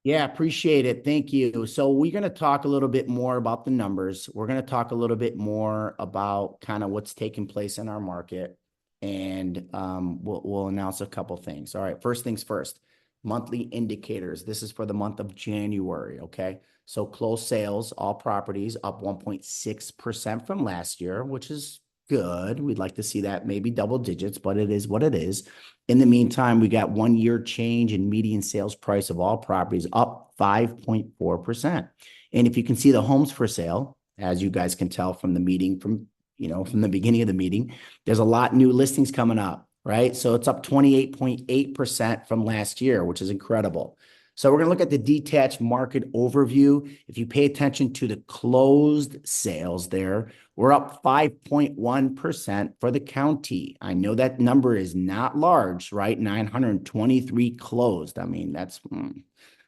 Yeah, appreciate it. Thank you. So we're going to talk a little bit more about the numbers. We're going to talk a little bit more about kind of what's taking place in our market, and we'll announce a couple things. All right. First things first. Monthly indicators. This is for the month of January. Okay. So closed sales, all properties up 1.6% from last year, which is good. We'd like to see that maybe double digits, but it is what it is. In the meantime, we got 1 year change in median sales price of all properties up 5.4%. And if you can see the homes for sale, as you guys can tell from the meeting, from the beginning of the meeting, there's a lot new listings coming up, right? So it's up 28.8% from last year, which is incredible. So we're going to look at the detached market overview. If you pay attention to the closed sales there, we're up 5.1% for the county. I know that number is not large, right? 923 closed. I mean,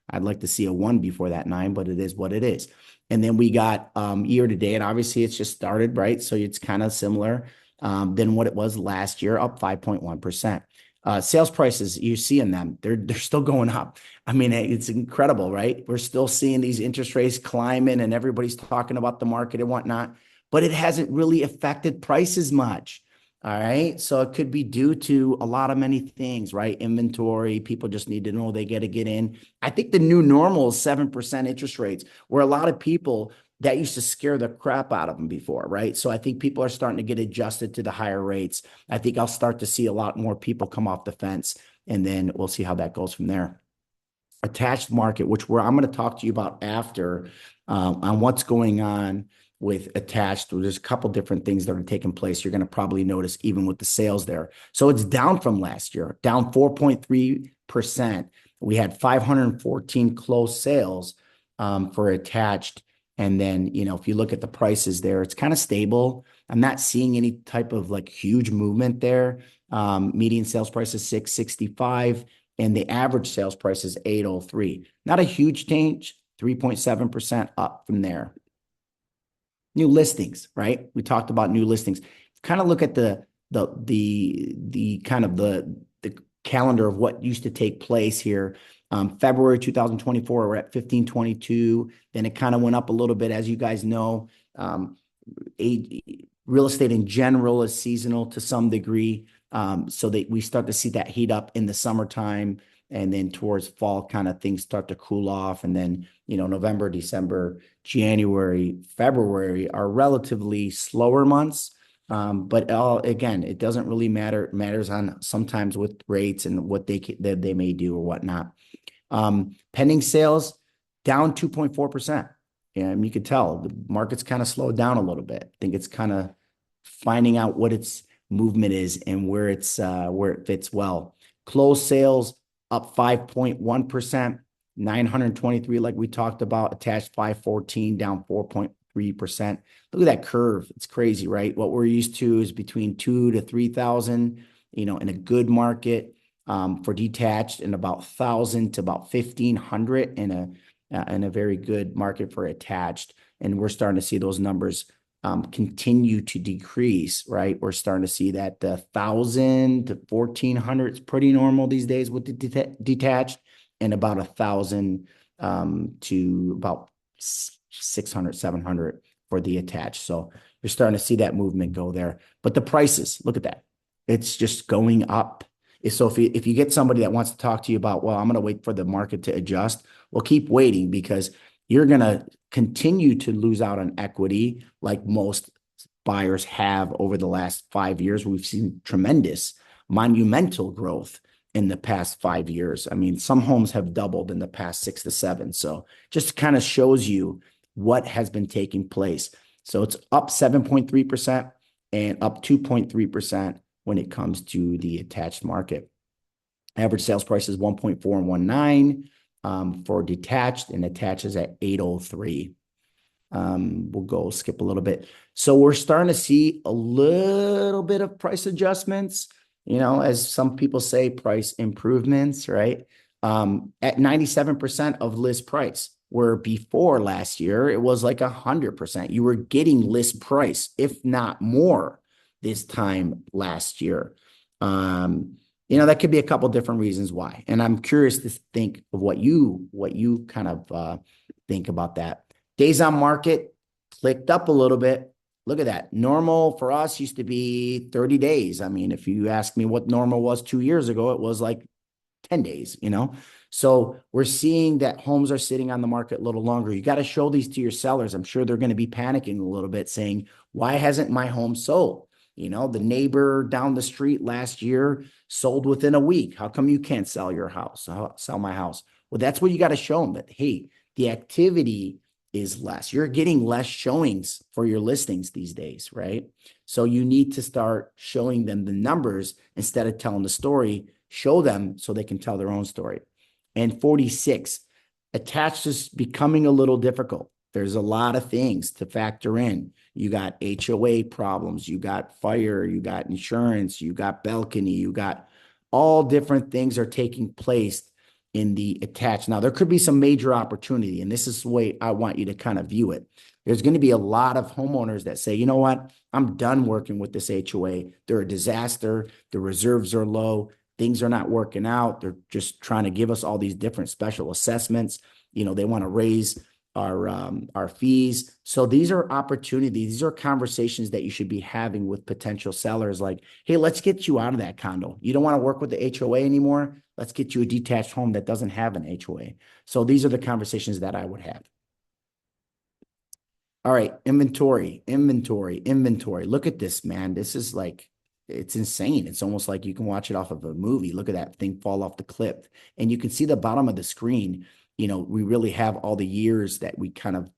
I'd like to see a one before that nine, but it is what it is. And then we got year to date. Obviously, it's just started, right? So it's kind of similar than what it was last year, up 5.1%. Sales prices, you're seeing them. They're still going up. I mean, it's incredible, right? We're still seeing these interest rates climbing and everybody's talking about the market and whatnot, but it hasn't really affected prices much. All right. So it could be due to a lot of many things, right? Inventory. People just need to know they got to get in. I think the new normal is 7% interest rates, where a lot of people that used to scare the crap out of them before, right? So I think people are starting to get adjusted to the higher rates. I think I'll start to see a lot more people come off the fence, and then we'll see how that goes from there. Attached market, which I'm going to talk to you about after on what's going on with attached. There's a couple different things that are taking place. You're going to probably notice even with the sales there. So it's down from last year, down 4.3%. We had 514 closed sales for attached. And then, if you look at the prices there, it's kind of stable. I'm not seeing any type of like huge movement there. Median sales price is 665 and the average sales price is 803. Not a huge change, 3.7% up from there. New listings, right? We talked about new listings. Kind of look at the kind of the calendar of what used to take place here. February 2024, we're at 1522. Then it kind of went up a little bit, as you guys know. Real estate in general is seasonal to some degree. So that we start to see that heat up in the summertime, and then towards fall, kind of things start to cool off. And then, November, December, January, February are relatively slower months. But again, it doesn't really matter. It matters on sometimes with rates and what they may do or whatnot. Pending sales down 2.4%. And you could tell the market's kind of slowed down a little bit. I think it's kind of finding out what its movement is and where it fits well. Closed sales up 5.1%, 923, like we talked about. Attached 514, down 4.3%. Look at that curve. It's crazy, right? What we're used to is between 2,000 to 3,000, in a good market for detached, and about 1,000 to about 1,500 in a very good market for attached. And we're starting to see those numbers continue to decrease, right? We're starting to see that the 1,000 to 1,400 is pretty normal these days with the detached, and about 1,000 to about 600, 700 for the attached. So you're starting to see that movement go there. But the prices, look at that. It's just going up. So if you get somebody that wants to talk to you about, well, I'm going to wait for the market to adjust, well, keep waiting, because you're going to continue to lose out on equity like most buyers have over the last 5 years. We've seen tremendous, monumental growth in the past 5 years. I mean, some homes have doubled in the past 6 to 7. So just kind of shows you what has been taking place. So it's up 7.3% and up 2.3% when it comes to the attached market. Average sales price is 1.419 for detached, and attached is at 803. We'll go skip a little bit. So we're starting to see a little bit of price adjustments, as some people say, price improvements, right? At 97% of list price, where before last year, it was like 100%. You were getting list price, if not more, this time last year. That could be a couple different reasons why. And I'm curious to think of what you kind of think about that. Days on market clicked up a little bit. Look at that. Normal for us used to be 30 days. I mean, if you ask me what normal was 2 years ago, it was like 10 days, So we're seeing that homes are sitting on the market a little longer. You got to show these to your sellers. I'm sure they're going to be panicking a little bit saying, why hasn't my home sold? The neighbor down the street last year sold within a week. How come you can't sell your house? Sell my house? Well, that's what you got to show them, that, hey, the activity is less. You're getting less showings for your listings these days, right? So you need to start showing them the numbers instead of telling the story. Show them so they can tell their own story. And 46, attached is becoming a little difficult. There's a lot of things to factor in. You got HOA problems, you got fire, you got insurance, you got balcony, you got all different things are taking place in the attached. Now, there could be some major opportunity, and this is the way I want you to kind of view it. There's going to be a lot of homeowners that say, you know what, I'm done working with this HOA. They're a disaster. The reserves are low. Things are not working out. They're just trying to give us all these different special assessments. They want to raise our fees. So these are opportunities. These are conversations that you should be having with potential sellers. Like, hey, let's get you out of that condo. You don't want to work with the HOA anymore. Let's get you a detached home that doesn't have an HOA. So these are the conversations that I would have. All right, inventory. Look at this, man. This is like, it's insane. It's almost like you can watch it off of a movie. Look at that thing fall off the cliff. And you can see the bottom of the screen. We really have all the years that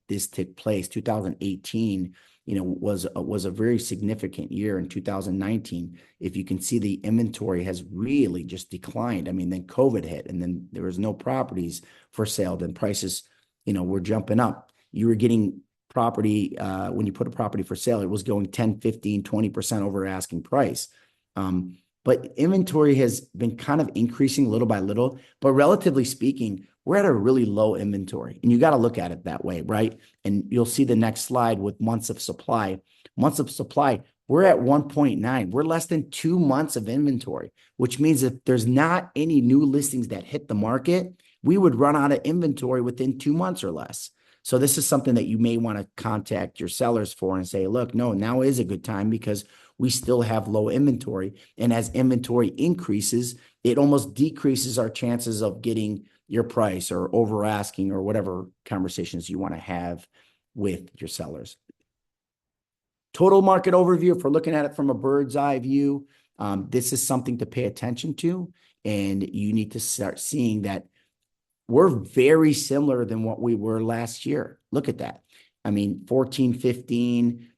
this took place. 2018, was a very significant year. In 2019, if you can see, the inventory has really just declined. I mean, then COVID hit, and then there was no properties for sale. Then prices, were jumping up. You were getting property, when you put a property for sale, it was going 10, 15, 20% over asking price. But inventory has been kind of increasing little by little, but relatively speaking, we're at a really low inventory, and you got to look at it that way, right? And you'll see the next slide with months of supply. Months of supply, we're at 1.9. We're less than 2 months of inventory, which means if there's not any new listings that hit the market, we would run out of inventory within 2 months or less. So this is something that you may want to contact your sellers for and say, look, no, now is a good time because we still have low inventory. And as inventory increases, it almost decreases our chances of getting your price or over asking or whatever conversations you want to have with your sellers. Total market overview, if we're looking at it from a bird's eye view, this is something to pay attention to. And you need to start seeing that we're very similar than what we were last year. Look at that. I mean, 1415,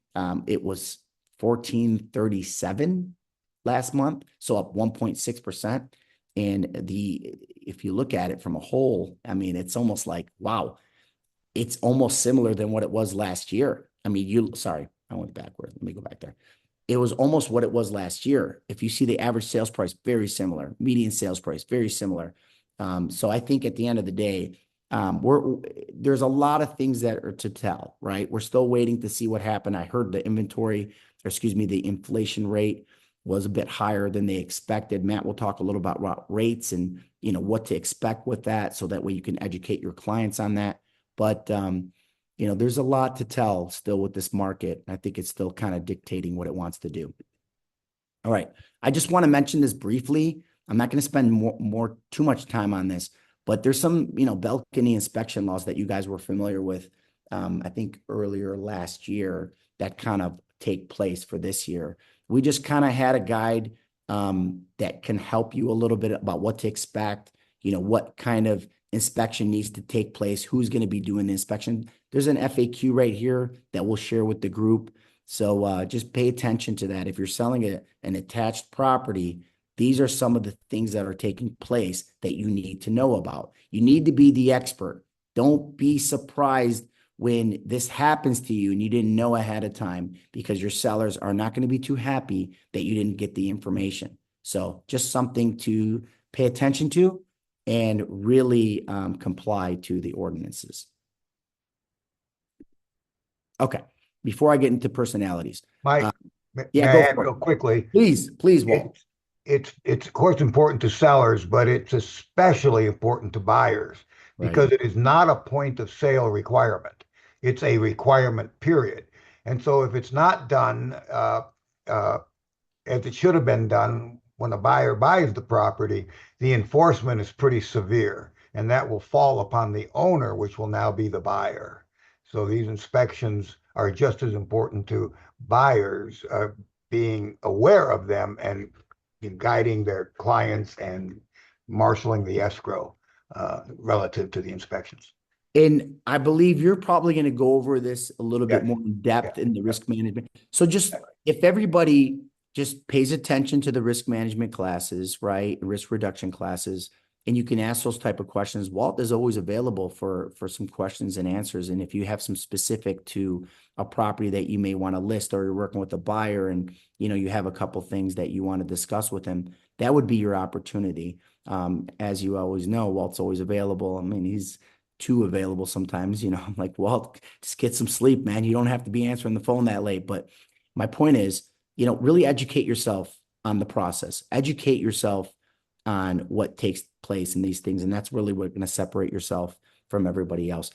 it was 1437 last month, so up 1.6%. And if you look at it from a whole, I mean, it's almost like, wow, it's almost similar than what it was last year. I mean, sorry, I went backward. Let me go back there. It was almost what it was last year. If you see the average sales price, very similar. Median sales price, very similar. So I think at the end of the day, there's a lot of things that are to tell, right? We're still waiting to see what happened. I heard the the inflation rate was a bit higher than they expected. Matt will talk a little about rates and, what to expect with that, so that way you can educate your clients on that. But, there's a lot to tell still with this market. I think it's still kind of dictating what it wants to do. All right. I just want to mention this briefly. I'm not going to spend too much time on this, but there's some, balcony inspection laws that you guys were familiar with, I think earlier last year, that kind of take place for this year. We just kind of had a guide that can help you a little bit about what to expect, what kind of inspection needs to take place, who's going to be doing the inspection. There's an FAQ right here that we'll share with the group. So just pay attention to that. If you're selling an attached property, these are some of the things that are taking place that you need to know about. You need to be the expert. Don't be surprised when this happens to you and you didn't know ahead of time, because your sellers are not going to be too happy that you didn't get the information. So just something to pay attention to and really comply to the ordinances. Okay. Before I get into personalities. Mike, Yeah, may I go add for real it. quickly? Please, Walt. it's of course important to sellers, but it's especially important to buyers Right. because it is not a point of sale requirement. It's a requirement, period. And so if it's not done uh, as it should have been done when a buyer buys the property, the enforcement is pretty severe, and that will fall upon the owner, which will now be the buyer. So these inspections are just as important to buyers being aware of them and guiding their clients and marshaling the escrow relative to the inspections. And I believe you're probably going to go over this a little bit Yes. more in Yeah. depth in the risk management. So just if everybody just pays attention to the risk management classes, right? Risk reduction classes, and you can ask those type of questions. Walt is always available for some questions and answers. And if you have some specific to a property that you may want to list, or you're working with a buyer and you have a couple things that you want to discuss with him, that would be your opportunity. As you always know, Walt's always available. I mean, he's too available sometimes. I'm like, Walt, just get some sleep, man. You don't have to be answering the phone that late. But my point is, really educate yourself on the process, educate yourself on what takes place in these things. And that's really what's going to separate yourself from everybody else.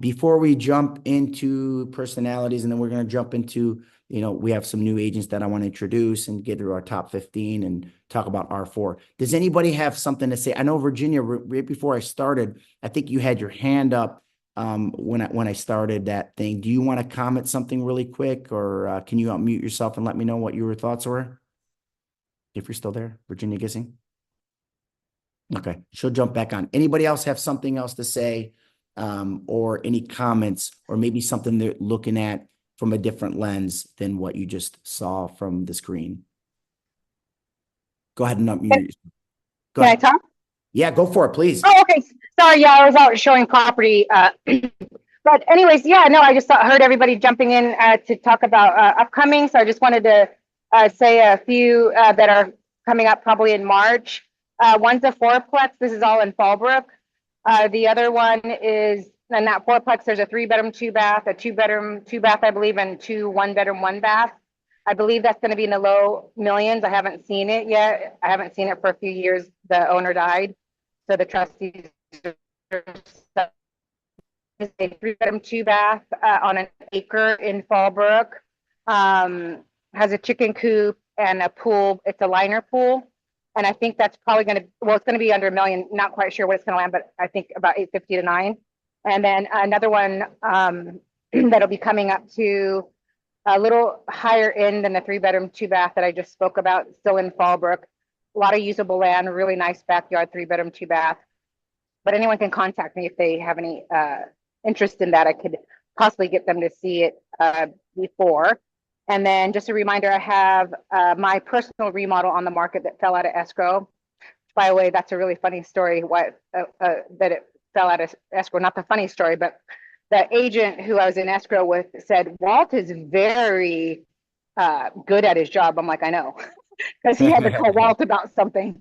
Before we jump into personalities, and then we're going to jump into, we have some new agents that I want to introduce and get through our top 15 and talk about R4. Does anybody have something to say? I know, Virginia, right before I started, I think you had your hand up when I started that thing. Do you want to comment something really quick, or can you unmute yourself and let me know what your thoughts were? If you're still there, Virginia Gissing. Okay, she'll jump back on. Anybody else have something else to say, or any comments, or maybe something they're looking at from a different lens than what you just saw from the screen? Go ahead and Can, unmute. Go can I ahead. talk? Yeah, go for it, please. Oh, okay. Sorry, yeah, I was out showing property. But anyways, yeah, no, I just heard everybody jumping in to talk about upcoming. So I just wanted to say a few that are coming up probably in March. One's a fourplex. This is all in Fallbrook. The other one is in that fourplex. There's a 3-bedroom, 2-bath, a 2-bedroom, 2-bath, I believe, and 2 1-bedroom, 1-bath. I believe that's going to be in the low millions. I haven't seen it yet. I haven't seen it for a few years. The owner died, so the trustees is a 3-bedroom, 2-bath on an acre in Fallbrook. Has a chicken coop and a pool. It's a liner pool. And I think that's probably going to, well, it's going to be under $1 million. Not quite sure what it's going to land, but I think about 850 to 9. And then another one that'll be coming up to a little higher end than the 3-bedroom, 2-bath that I just spoke about, still in Fallbrook. A lot of usable land, really nice backyard, 3-bedroom, 2-bath. But anyone can contact me if they have any interest in that. I could possibly get them to see it before. And then just a reminder, I have my personal remodel on the market that fell out of escrow. By the way, that's a really funny story, that it fell out of escrow. Not the funny story, but the agent who I was in escrow with said, Walt is very good at his job. I'm like, I know, because he had to call Walt about something.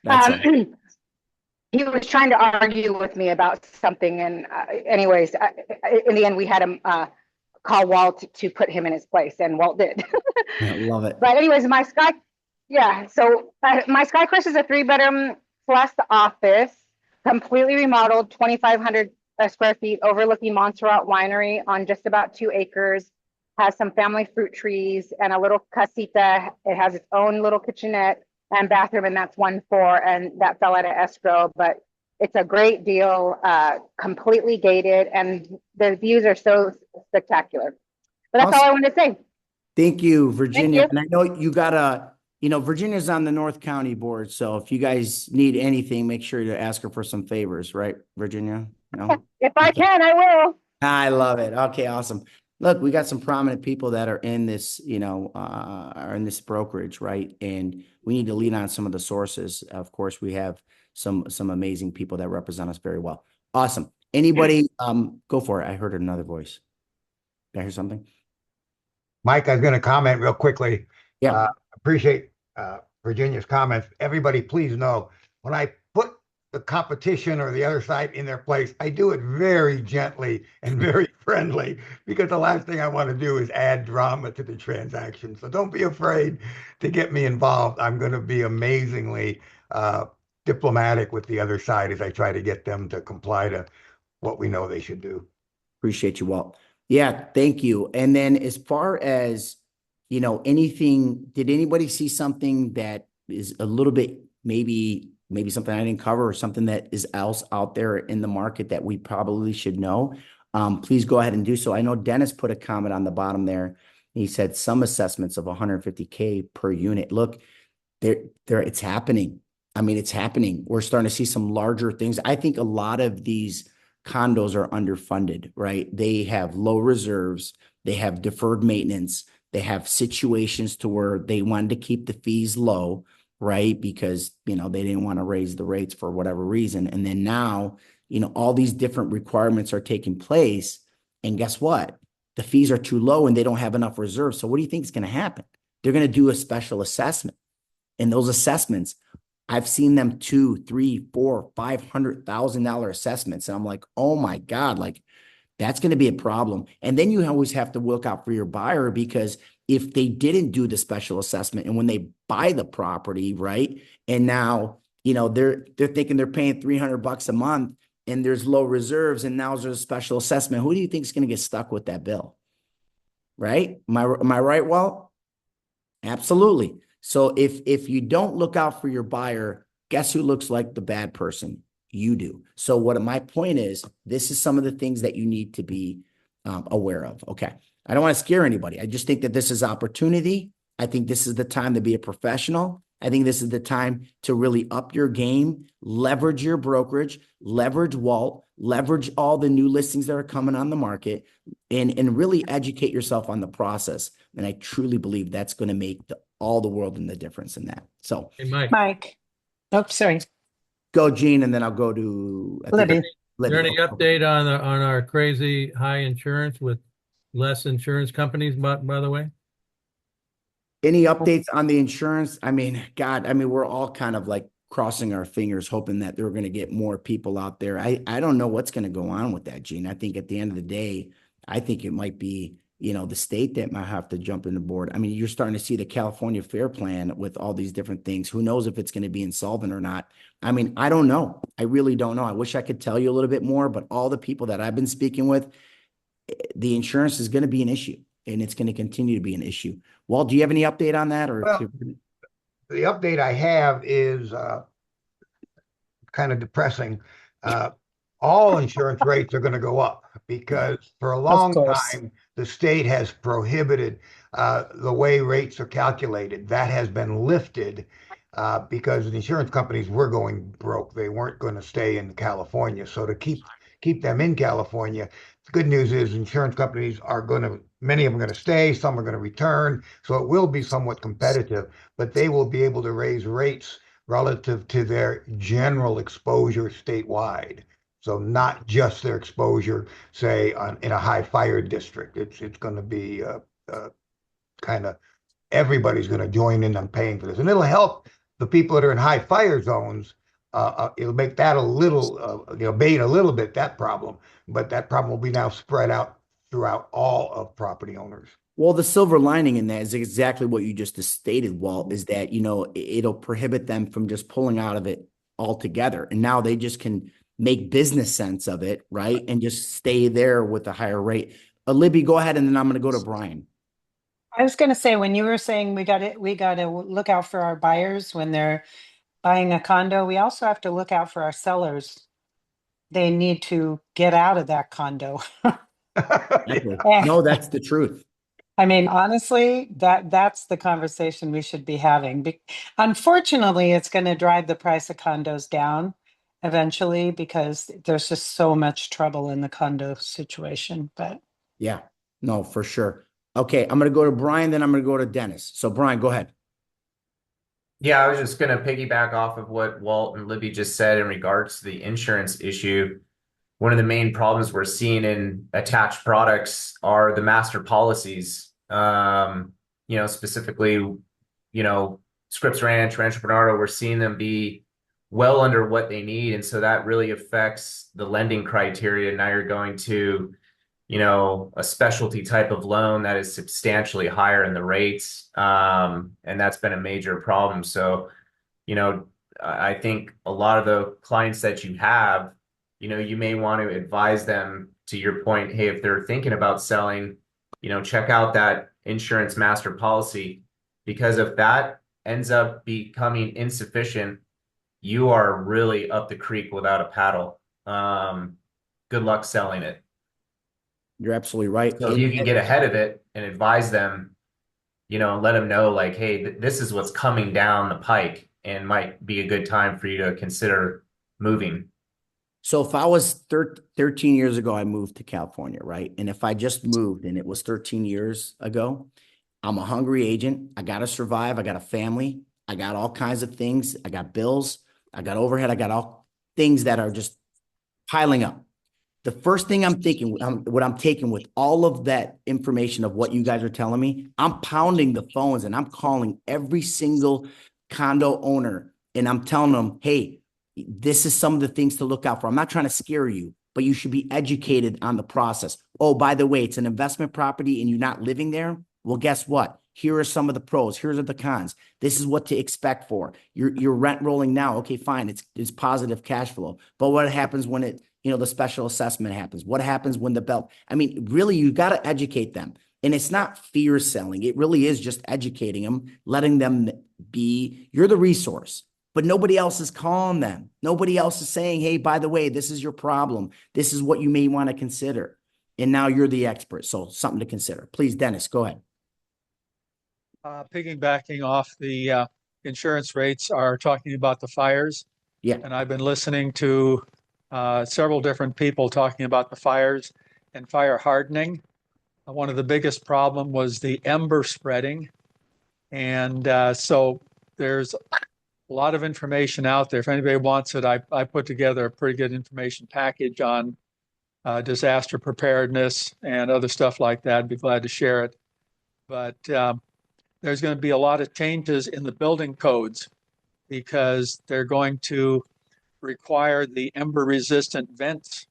That's it. He was trying to argue with me about something. And anyways, in the end, we had him call Walt to put him in his place, and Walt did. I love it. But anyways, so my Skycrest is a 3-bedroom plus office, completely remodeled, 2,500 square feet, overlooking Montserrat Winery on just about 2 acres. Has some family fruit trees and a little casita. It has its own little kitchenette and bathroom, and that's 1-4, and that fell out of escrow. But it's a great deal, completely gated, and the views are so spectacular. But that's all I wanted to say. Thank you, Virginia. Thank you. And I know you got Virginia's on the North County board. So if you guys need anything, make sure to ask her for some favors, right, Virginia? No? If I can, I will. I love it. Okay, awesome. Look, we got some prominent people that are in this, are in this brokerage, right? And we need to lean on some of the sources. Of course, we have some amazing people that represent us very well. Awesome. Anybody, go for it. I heard another voice. Did I hear something? Mike, I was going to comment real quickly. Yeah. Appreciate Virginia's comments. Everybody, please know when I put the competition or the other side in their place, I do it very gently and very friendly, because the last thing I want to do is add drama to the transaction. So don't be afraid to get me involved. I'm going to be amazingly diplomatic with the other side as I try to get them to comply to what we know they should do. Appreciate you, Walt. Yeah, thank you. And then as far as, anything, did anybody see something that is a little bit, maybe something I didn't cover or something that is else out there in the market that we probably should know? Please go ahead and do so. I know Dennis put a comment on the bottom there. He said some assessments of 150K per unit. Look, it's happening. I mean, it's happening. We're starting to see some larger things. I think a lot of these condos are underfunded, right? They have low reserves. They have deferred maintenance. They have situations to where they wanted to keep the fees low, right? Because, they didn't want to raise the rates for whatever reason. And then now, all these different requirements are taking place. And guess what? The fees are too low and they don't have enough reserves. So what do you think is going to happen? They're going to do a special assessment. And those assessments, I've seen them $200,000, $300,000, $400,000, $500,000 assessments. And I'm like, oh my God, like that's going to be a problem. And then you always have to look out for your buyer, because if they didn't do the special assessment and when they buy the property, right? And now, they're thinking they're paying $300 a month and there's low reserves and now there's a special assessment. Who do you think is going to get stuck with that bill? Right? Am I right, Walt? Absolutely. So if you don't look out for your buyer, guess who looks like the bad person? You do. So what my point is, this is some of the things that you need to be aware of. Okay. I don't want to scare anybody. I just think that this is opportunity. I think this is the time to be a professional. I think this is the time to really up your game, leverage your brokerage, leverage Walt, leverage all the new listings that are coming on the market, and really educate yourself on the process. And I truly believe that's going to make all the world in the difference in that. So, Hey, Mike, Mike. Oh, sorry. go, Gene, and then I'll go to Libby. is there any update on our crazy high insurance with less insurance companies, by the way? Any updates on the insurance? I mean, God, we're all kind of like crossing our fingers, hoping that they're going to get more people out there. I don't know what's going to go on with that, Gene. I think at the end of the day, I think it might be, the state that might have to jump in the board. I mean, you're starting to see the California Fair Plan with all these different things. Who knows if it's going to be insolvent or not? I mean, I don't know. I really don't know. I wish I could tell you a little bit more, but all the people that I've been speaking with, the insurance is going to be an issue. And it's going to continue to be an issue. Walt, do you have any update on that? Or Well, the update I have is kind of depressing. All insurance rates are going to go up because for a long time, the state has prohibited the way rates are calculated. That has been lifted because the insurance companies were going broke. They weren't going to stay in California. So to keep them in California, the good news is insurance companies are going to, many of them are going to stay, some are going to return. So it will be somewhat competitive, but they will be able to raise rates relative to their general exposure statewide. So not just their exposure, say, in a high fire district. It's going to be kind of everybody's going to join in on paying for this. And it'll help the people that are in high fire zones. It'll make that a little, abate a little bit that problem. But that problem will be now spread out throughout all of property owners. Well, the silver lining in that is exactly what you just stated, Walt, is that, it'll prohibit them from just pulling out of it altogether. And now they just can make business sense of it, right? And just stay there with a higher rate. Libby, go ahead, and then I'm going to go to Brian. I was going to say, when you were saying we got to look out for our buyers when they're buying a condo, we also have to look out for our sellers. They need to get out of that condo. No, that's the truth. I mean, honestly, that's the conversation we should be having. Unfortunately, it's going to drive the price of condos down eventually because there's just so much trouble in the condo situation. But yeah, no, for sure. Okay, I'm going to go to Brian, then I'm going to go to Dennis. So Brian, go ahead. Yeah, I was just going to piggyback off of what Walt and Libby just said in regards to the insurance issue. One of the main problems we're seeing in attached products are the master policies. Specifically, Scripps Ranch, Rancho Bernardo, we're seeing them be well under what they need. And so that really affects the lending criteria. Now you're going to, a specialty type of loan that is substantially higher in the rates. And that's been a major problem. So, I think a lot of the clients that you have, you may want to advise them, to your point, hey, if they're thinking about selling, check out that insurance master policy, because if that ends up becoming insufficient, you are really up the creek without a paddle. Good luck selling it. You're absolutely right. So if you can get ahead of it and advise them, and let them know, like, hey, this is what's coming down the pike and might be a good time for you to consider moving. So if I was 13 years ago, I moved to California, right? And if I just moved and it was 13 years ago, I'm a hungry agent. I got to survive. I got a family. I got all kinds of things. I got bills. I got overhead. I got all things that are just piling up. The first thing I'm thinking, what I'm taking with all of that information of what you guys are telling me, I'm pounding the phones and I'm calling every single condo owner and I'm telling them, hey, this is some of the things to look out for. I'm not trying to scare you, but you should be educated on the process. Oh, by the way, it's an investment property and you're not living there. Well, guess what? Here are some of the pros. Here are the cons. This is what to expect for your rent rolling now. Okay, fine. It's positive cash flow. But what happens when the special assessment happens? What happens when the belt? I mean, really, you got to educate them. And it's not fear selling. It really is just educating them, letting them you're the resource, but nobody else is calling them. Nobody else is saying, hey, by the way, this is your problem. This is what you may want to consider. And now you're the expert. So something to consider. Please, Dennis, go ahead. Piggybacking off the insurance rates are talking about the fires. Yeah. And I've been listening to several different people talking about the fires and fire hardening. One of the biggest problem was the ember spreading. And so there's a lot of information out there. If anybody wants it, I put together a pretty good information package on disaster preparedness and other stuff like that. I'd be glad to share it. But there's going to be a lot of changes in the building codes because they're going to require the ember resistant vents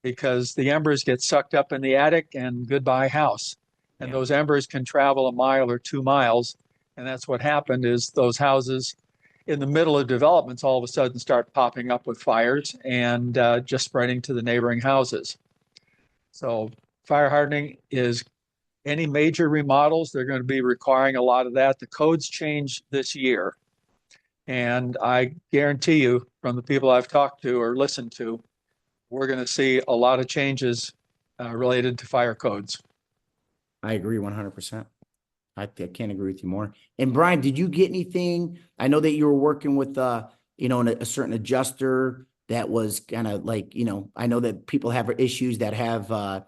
because the embers get sucked up in the attic and goodbye house. And those embers can travel a mile or 2 miles. And that's what happened is those houses in the middle of developments all of a sudden start popping up with fires and just spreading to the neighboring houses. So fire hardening is any major remodels, they're going to be requiring a lot of that. The codes change this year. And I guarantee you from the people I've talked to or listened to, we're going to see a lot of changes related to fire codes. I agree 100%. I can't agree with you more. And Brian, did you get anything? I know that you were working with, a certain adjuster that was kind of like, I know that people have issues that have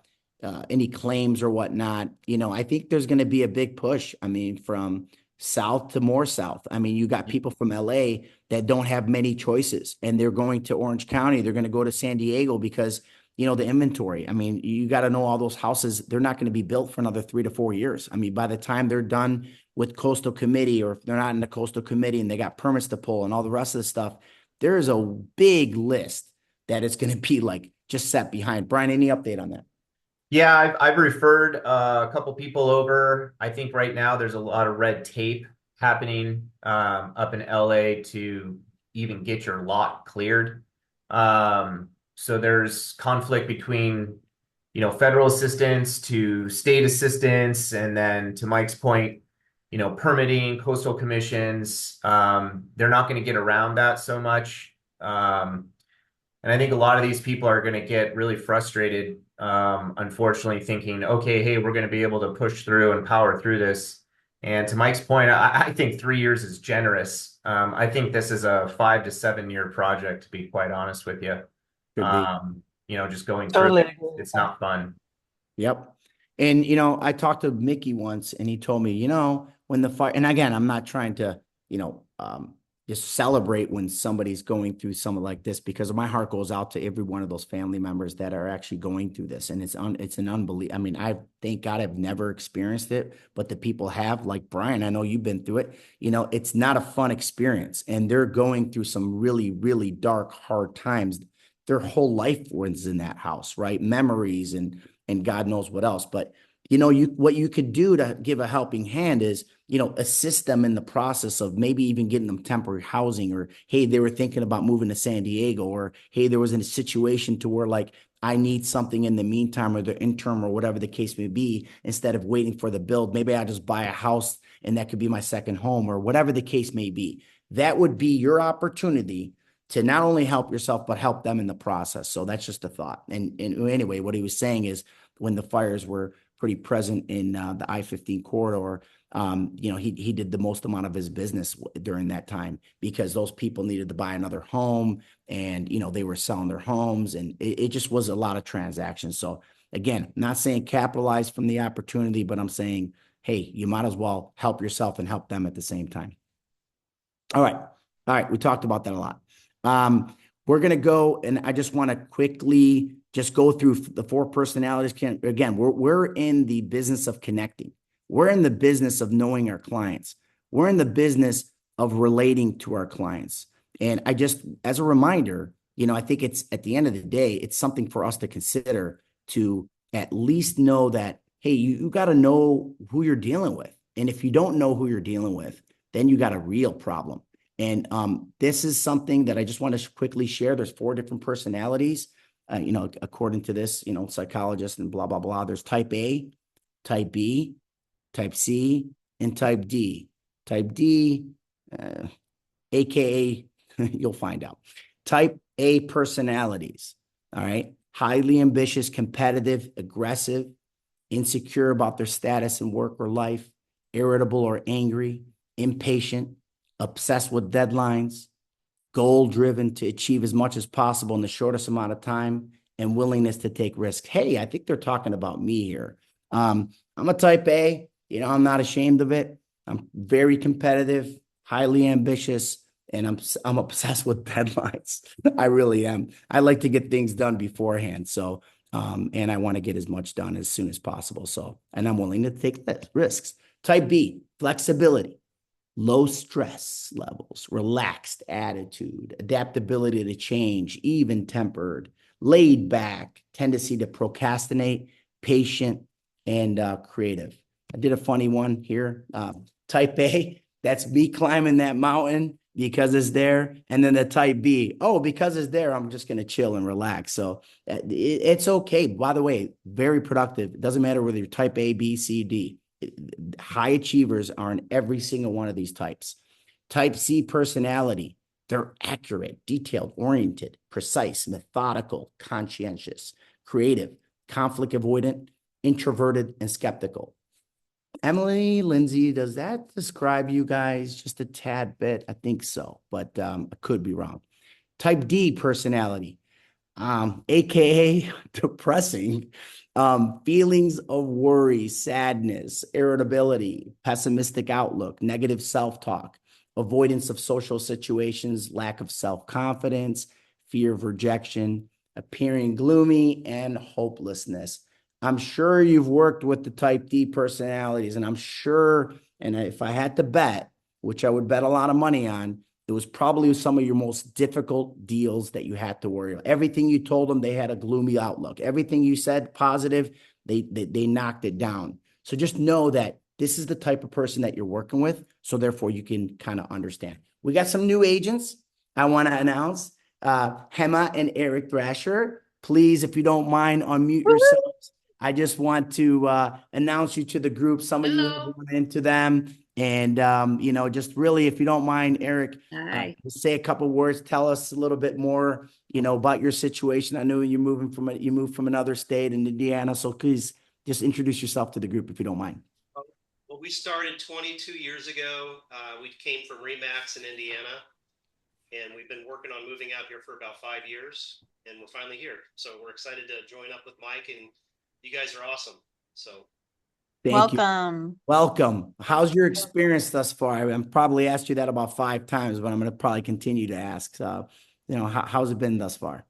any claims or whatnot. I think there's going to be a big push. I mean, from south to more south. I mean, you got people from LA that don't have many choices and they're going to Orange County. They're going to go to San Diego because, the inventory. I mean, you got to know all those houses, they're not going to be built for another 3 to 4 years. I mean, by the time they're done with coastal committee, or if they're not in the coastal committee and they got permits to pull and all the rest of the stuff, there is a big list that it's going to be like just set behind. Brian, any update on that? Yeah, I've referred a couple people over. I think right now there's a lot of red tape happening up in LA to even get your lot cleared. So there's conflict between, federal assistance to state assistance, and then to Mike's point, permitting, coastal commissions. They're not going to get around that so much. And I think a lot of these people are going to get really frustrated, unfortunately, thinking, okay, hey, we're going to be able to push through and power through this. And to Mike's point, I think 3 years is generous. I think this is a 5 to 7 year project, to be quite honest with you. Just going through it's not fun. Yep. And, I talked to Mickey once and he told me, when the fire, and again, I'm not trying to, just celebrate when somebody's going through something like this, because my heart goes out to every one of those family members that are actually going through this. And it's an unbelievable, I mean, thank God I've never experienced it, but the people have, like Brian, I know you've been through it, it's not a fun experience, and they're going through some really, really dark, hard times. Their whole life was in that house, right? Memories and God knows what else. But what you could do to give a helping hand is, assist them in the process of maybe even getting them temporary housing, or, hey, they were thinking about moving to San Diego, or, hey, there was a situation to where, like, I need something in the meantime or the interim or whatever the case may be, instead of waiting for the build. Maybe I just buy a house and that could be my second home, or whatever the case may be. That would be your opportunity to not only help yourself, but help them in the process. So that's just a thought. And anyway, what he was saying is, when the fires were pretty present in the I-15 corridor, he did the most amount of his business during that time, because those people needed to buy another home, and, they were selling their homes, and it just was a lot of transactions. So again, not saying capitalize from the opportunity, but I'm saying, hey, you might as well help yourself and help them at the same time. All right. We talked about that a lot. We're going to go, and I just want to quickly just go through the 4 personalities. Again, we're in the business of connecting. We're in the business of knowing our clients. We're in the business of relating to our clients. And I just, as a reminder, I think it's, at the end of the day, it's something for us to consider, to at least know that, hey, you got to know who you're dealing with. And if you don't know who you're dealing with, then you got a real problem. And this is something that I just want to quickly share. There's 4 different personalities, according to this, psychologist and blah, blah, blah. There's type A, type B, type C, and type D. Type D, AKA, you'll find out. Type A personalities, all right? Highly ambitious, competitive, aggressive, insecure about their status in work or life, irritable or angry, impatient, obsessed with deadlines, goal-driven to achieve as much as possible in the shortest amount of time, and willingness to take risks. Hey, I think they're talking about me here. I'm a type A. I'm not ashamed of it. I'm very competitive, highly ambitious, and I'm obsessed with deadlines. I really am. I like to get things done beforehand. So, and I want to get as much done as soon as possible. So, and I'm willing to take risks. Type B, flexibility, low stress levels, relaxed attitude, adaptability to change, even-tempered, laid back, tendency to procrastinate, patient, and creative. I did a funny one here. Type A, that's me climbing that mountain because it's there. And then the type B, because it's there, I'm just going to chill and relax. So it's okay. By the way, very productive. It doesn't matter whether you're type A, B, C, D. High achievers are in every single one of these types. Type C personality, they're accurate, detailed, oriented, precise, methodical, conscientious, creative, conflict avoidant, introverted, and skeptical. Emily, Lindsay, does that describe you guys just a tad bit? I think so, but I could be wrong. Type D personality, AKA depressing, feelings of worry, sadness, irritability, pessimistic outlook, negative self-talk, avoidance of social situations, lack of self-confidence, fear of rejection, appearing gloomy, and hopelessness. I'm sure you've worked with the type D personalities, and I'm sure, and if I had to bet, which I would bet a lot of money on, it was probably some of your most difficult deals that you had to worry about. Everything you told them, they had a gloomy outlook. Everything you said positive, they knocked it down. So just know that this is the type of person that you're working with. So therefore, you can kind of understand. We got some new agents I want to announce. Hema and Eric Thrasher, please, if you don't mind, unmute yourselves. I just want to announce you to the group. Some of you have run into them. And, just really, if you don't mind, Eric, just say a couple words. Tell us a little bit more, about your situation. I know you moved from another state in Indiana. So please just introduce yourself to the group if you don't mind. Well, we started 22 years ago. We came from Remax in Indiana, and we've been working on moving out here for about 5 years, and we're finally here. So we're excited to join up with Mike, and you guys are awesome. So Thank you. Welcome. Welcome. How's your experience thus far? I'm probably asked you that about 5 times, but I'm going to probably continue to ask. How's it been thus far?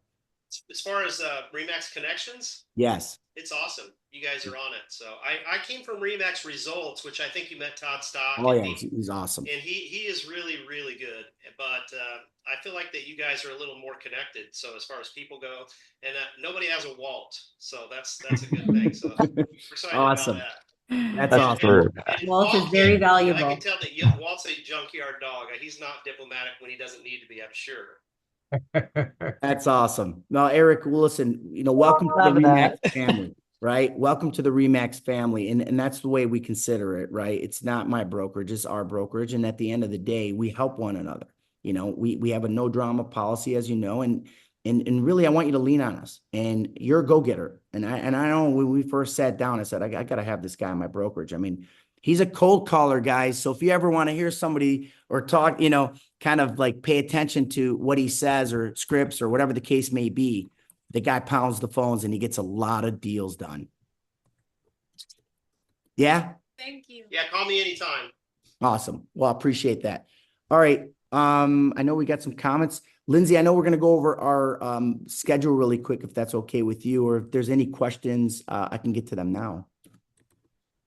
As far as Remax connections, Yes. it's awesome. You guys are on it. So I came from Remax Results, which I think you met Todd Stock. Oh, and yeah. He's awesome. And he is really, really good. But I feel like that you guys are a little more connected. So as far as people go, and nobody has a Walt. So that's a good thing. So we're excited Awesome. about that. That's That's awesome. true. And Walt is very I valuable. can tell that Walt's a junkyard dog. He's not diplomatic when he doesn't need to be, I'm sure. That's awesome. No, Eric, well, listen, welcome to the Love Remax that. family, right? Welcome to the Remax family. And that's the way we consider it, right? It's not my brokerage, it's our brokerage. And at the end of the day, we help one another. We have a no drama policy, as you know, and really, I want you to lean on us. And you're a go-getter. And I know when we first sat down, I said, I got to have this guy in my brokerage. I mean, he's a cold caller, guys. So if you ever want to hear somebody or talk, kind of like pay attention to what he says or scripts or whatever the case may be, the guy pounds the phones and he gets a lot of deals done. Yeah. Thank you. Yeah, call me anytime. Awesome. Well, I appreciate that. All right. I know we got some comments. Lindsay, I know we're going to go over our schedule really quick, if that's okay with you, or if there's any questions, I can get to them now.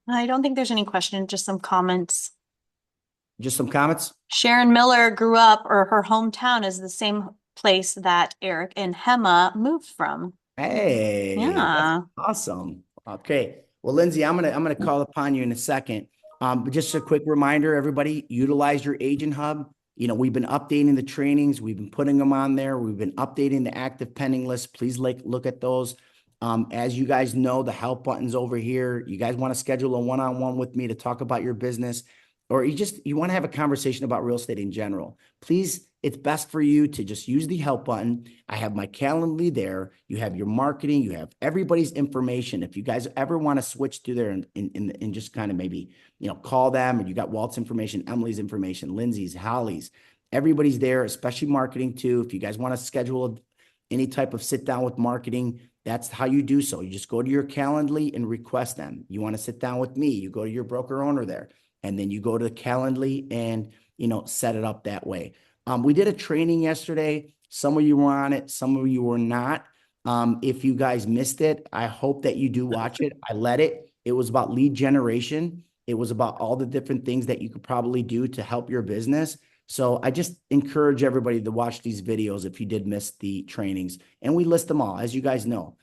I don't think there's any question, just some comments. Just some comments? Sharon Miller grew up, or her hometown is the same place that Eric and Hema moved from. Hey, Yeah. that's awesome. Okay. Well, Lindsay, I'm gonna call upon you in a second. But just a quick reminder, everybody, utilize your agent hub. We've been updating the trainings. We've been putting them on there. We've been updating the active pending list. Please look at those. As you guys know, the help button's over here. You guys want to schedule a one-on-one with me to talk about your business, or you want to have a conversation about real estate in general. Please, it's best for you to just use the help button. I have my Calendly there. You have your marketing. You have everybody's information. If you guys ever want to switch to there and just kind of maybe, call them, and you got Walt's information, Emily's information, Lindsay's, Holly's, everybody's there, especially marketing too. If you guys want to schedule any type of sit down with marketing, that's how you do so. You just go to your Calendly and request them. You want to sit down with me, you go to your broker owner there, and then you go to the Calendly and, set it up that way. We did a training yesterday. Some of you were on it, some of you were not. If you guys missed it, I hope that you do watch it. I led it. It was about lead generation. It was about all the different things that you could probably do to help your business. So I just encourage everybody to watch these videos if you did miss the trainings, and we list them all, as you guys know.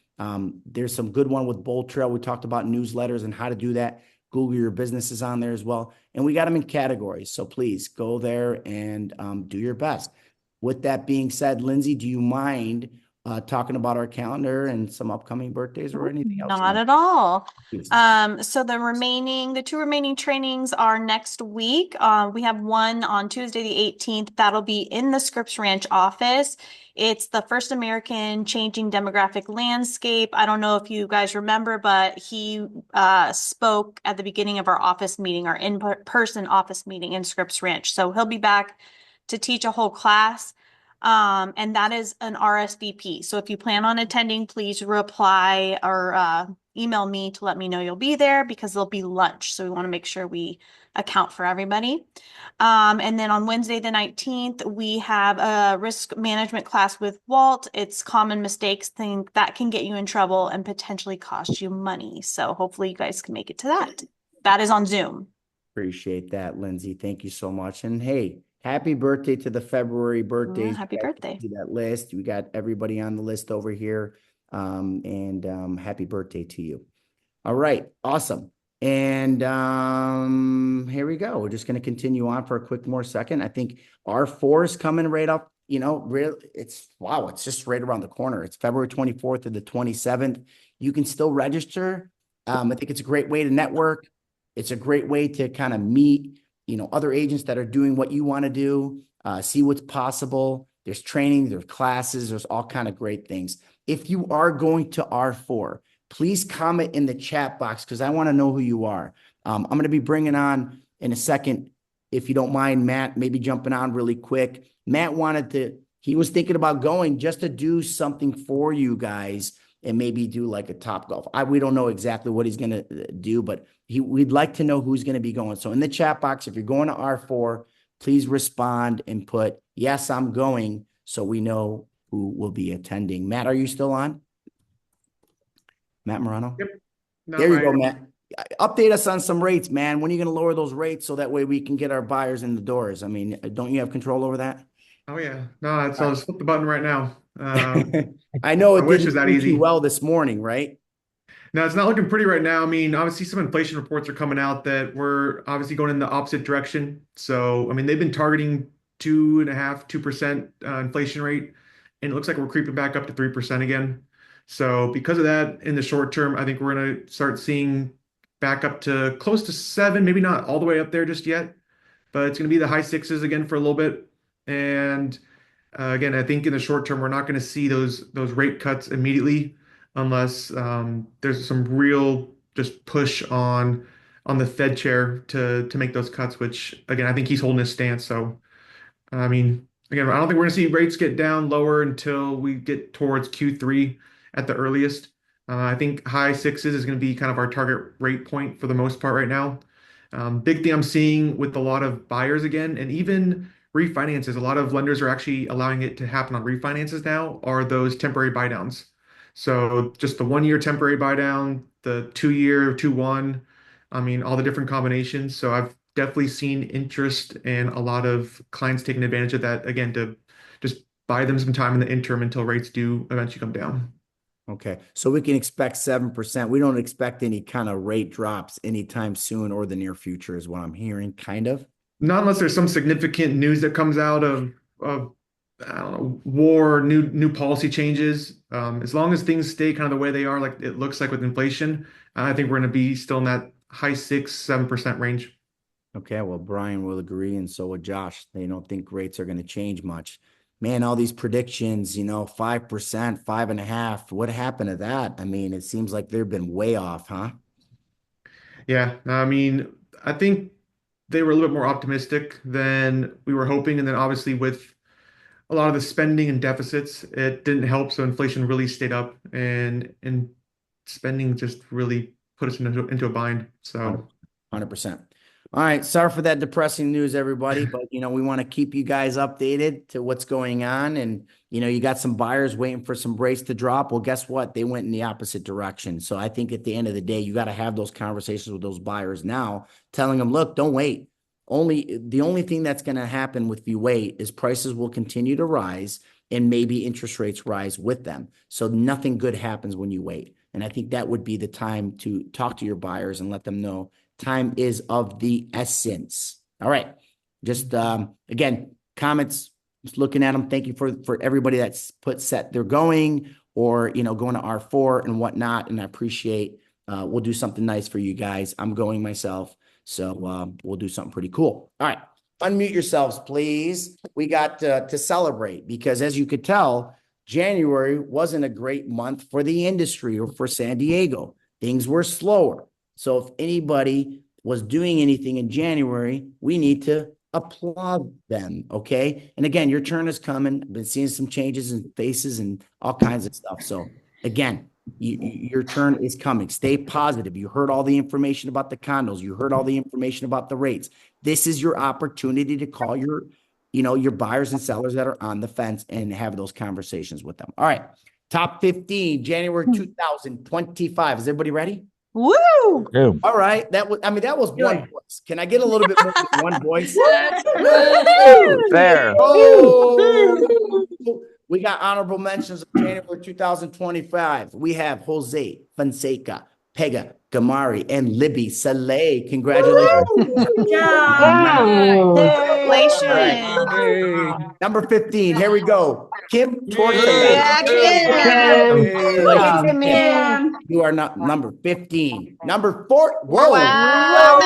There's some good one with Bold Trail. We talked about newsletters and how to do that. Google Your Business is on there as well. And we got them in categories. So please go there and do your best. With that being said, Lindsay, do you mind talking about our calendar and some upcoming birthdays or anything else? Not at all. Please. So the 2 remaining trainings are next week. We have one on Tuesday, the 18th. That'll be in the Scripps Ranch office. It's the First American Changing Demographic Landscape. I don't know if you guys remember, but he spoke at the beginning of our office meeting, our in-person office meeting in Scripps Ranch. So he'll be back to teach a whole class. And that is an RSVP. So if you plan on attending, please reply or email me to let me know you'll be there, because there'll be lunch. So we want to make sure we account for everybody. And then on Wednesday, the 19th, we have a risk management class with Walt. It's common mistakes, thing that can get you in trouble and potentially cost you money. So hopefully you guys can make it to that. That is on Zoom. Appreciate that, Lindsay. Thank you so much. And hey, happy birthday to the February birthdays. Happy birthday. See that list. We got everybody on the list over here. And happy birthday to you. All right. Awesome. And here we go. We're just going to continue on for a quick more second. I think R4 is coming right up. It's just right around the corner. It's February 24th to the 27th. You can still register. I think it's a great way to network. It's a great way to kind of meet, other agents that are doing what you want to do, see what's possible. There's training, there's classes, there's all kind of great things. If you are going to R4, please comment in the chat box, because I want to know who you are. I'm going to be bringing on in a second, if you don't mind, Matt, maybe jumping on really quick. Matt he was thinking about going just to do something for you guys and maybe do like a Top Golf. We don't know exactly what he's going to do, but we'd like to know who's going to be going. So in the chat box, if you're going to R4, please respond and put, yes, I'm going, so we know who will be attending. Matt, are you still on? Matt Morano? Yep. No, There you go, Matt. Update us on some rates, man. When are you going to lower those rates so that way we can get our buyers in the doors? I mean, don't you have control over that? Oh yeah. No, I'll just flip the button right now. I know it I wish it didn't was that do easy. too well this morning, right? No, it's not looking pretty right now. I mean, obviously some inflation reports are coming out that we're obviously going in the opposite direction. So, I mean, they've been targeting 2.5%, 2% inflation rate, and it looks like we're creeping back up to 3% again. So because of that, in the short term, I think we're going to start seeing back up to close to 7, maybe not all the way up there just yet, but it's going to be the high 6s again for a little bit. And again, I think in the short term, we're not going to see those rate cuts immediately unless there's some real just push on the Fed chair to make those cuts, which again, I think he's holding his stance. So, I mean, again, I don't think we're going to see rates get down lower until we get towards Q3 at the earliest. I think high 6s is going to be kind of our target rate point for the most part right now. Big thing I'm seeing with a lot of buyers again, and even refinances, a lot of lenders are actually allowing it to happen on refinances now, are those temporary buy downs. So just the 1 year temporary buy down, the 2 year, 2-1, I mean, all the different combinations. So I've definitely seen interest and a lot of clients taking advantage of that, again, to just buy them some time in the interim until rates do eventually come down. Okay, so we can expect 7%. We don't expect any kind of rate drops anytime soon or the near future is what I'm hearing, kind of. Not unless there's some significant news that comes out of I don't know, war, new policy changes. As long as things stay kind of the way they are, like it looks like with inflation, I think we're going to be still in that high 6-7% range. Okay, well, Brian will agree, and so would Josh. They don't think rates are going to change much. Man, all these predictions, 5%, 5.5%. What happened to that? I mean, it seems like they've been way off, huh? Yeah, I mean, I think they were a little bit more optimistic than we were hoping, and then obviously with a lot of the spending and deficits, it didn't help. So inflation really stayed up, and spending just really put us into a bind. So 100%. All right. Sorry for that depressing news, everybody, but we want to keep you guys updated to what's going on. And, you got some buyers waiting for some rates to drop. Well, guess what? They went in the opposite direction. So I think at the end of the day, you got to have those conversations with those buyers now, telling them, look, don't wait. The only thing that's going to happen if you wait is prices will continue to rise and maybe interest rates rise with them. So nothing good happens when you wait. And I think that would be the time to talk to your buyers and let them know time is of the essence. All right. Just, again, comments, just looking at them. Thank you for everybody that's set they're going or, going to R4 and whatnot. And I appreciate, we'll do something nice for you guys. I'm going myself. So, we'll do something pretty cool. All right. Unmute yourselves, please. We got to celebrate because as you could tell, January wasn't a great month for the industry or for San Diego. Things were slower. So if anybody was doing anything in January, we need to applaud them, okay? And again, your turn is coming. I've been seeing some changes in faces and all kinds of stuff. So again, your turn is coming. Stay positive. You heard all the information about the condos. You heard all the information about the rates. This is your opportunity to call your buyers and sellers that are on the fence and have those conversations with them. All right. Top 15, January 2025. Is everybody ready? Woo! All right. That was one voice. Can I get a little bit more than one voice? There. Oh, we got honorable mentions of January 2025. We have Jose Fonseca, Pega Gamari, and Libby Saleh. Congratulations. Congratulations. Number 15. Here we go. Kim Torres. Yeah, Kim. You are not number 15. Number 4. Whoa. Wow,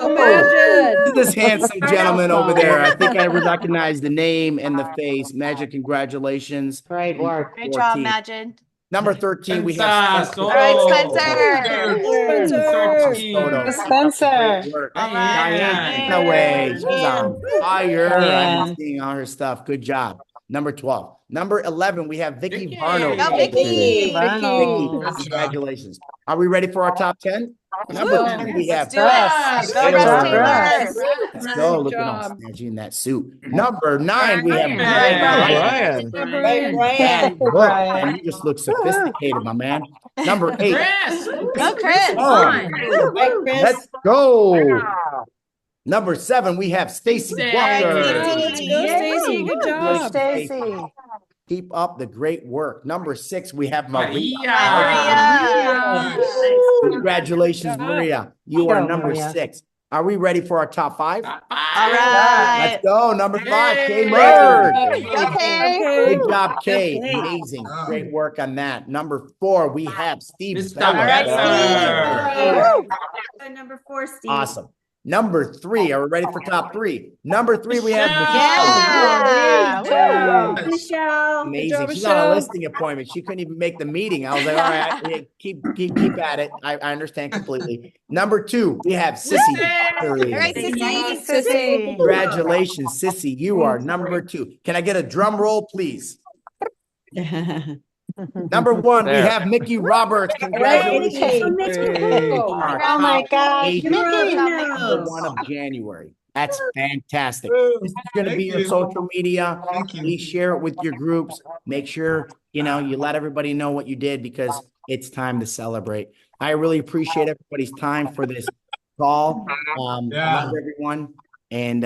Look at this handsome gentleman over there. I think I recognize the name and the face. Magic, congratulations. Great work. Great job, Magid. Number 13, we have Spencer. All right, Spencer. Spencer. Great work. All right. Diane away. She's on fire. Diane. I'm seeing all her stuff. Good job. Number 12, Number 11, we have Vicky Vicky. Varno. Go, Vicky. Varno. Congratulations. Are we ready for our top 10? Number 10, we have do it. Go, Taylor. Russ Taylor. Let's go. Looking all snazzy in that suit. Number 9, we have Brian. Brian. Brian. And you just look sophisticated, my man. Number 8. Go, Chris. Let's go. Number 7, we have Stacy Walker. Stacy, good job. Stacy. Keep up the great work. Number 6, we have Maria. Maria. Congratulations, Maria. You are Go, number Maria. 6. Are we ready for our top 5? All right. Let's go. Number 5, Kay Bird. Okay. Good job, Kay. Amazing. Great work on that. Number 4, we have Steve. Mr. Bella. All right, Steve. Number 4, Steve. Awesome. Number 3, are we ready for top 3? Number 3, we have Yeah. Michelle. Michelle. Amazing. She's on a listing appointment. She couldn't even make the meeting. I was like, all right, keep at it. I understand completely. Number 2, we have Sissy. All right, Sissy. Sissy. Congratulations, Sissy. You are number 2. Can I get a drum roll, please? Number 1, we There. have Mickey Roberts. Congratulations. Oh my gosh. Agent number 1 of January. That's fantastic. This is going to be your social media. Please share it with your groups. Make sure, you let everybody know what you did because it's time to celebrate. I really appreciate everybody's time for this call. Love everyone. And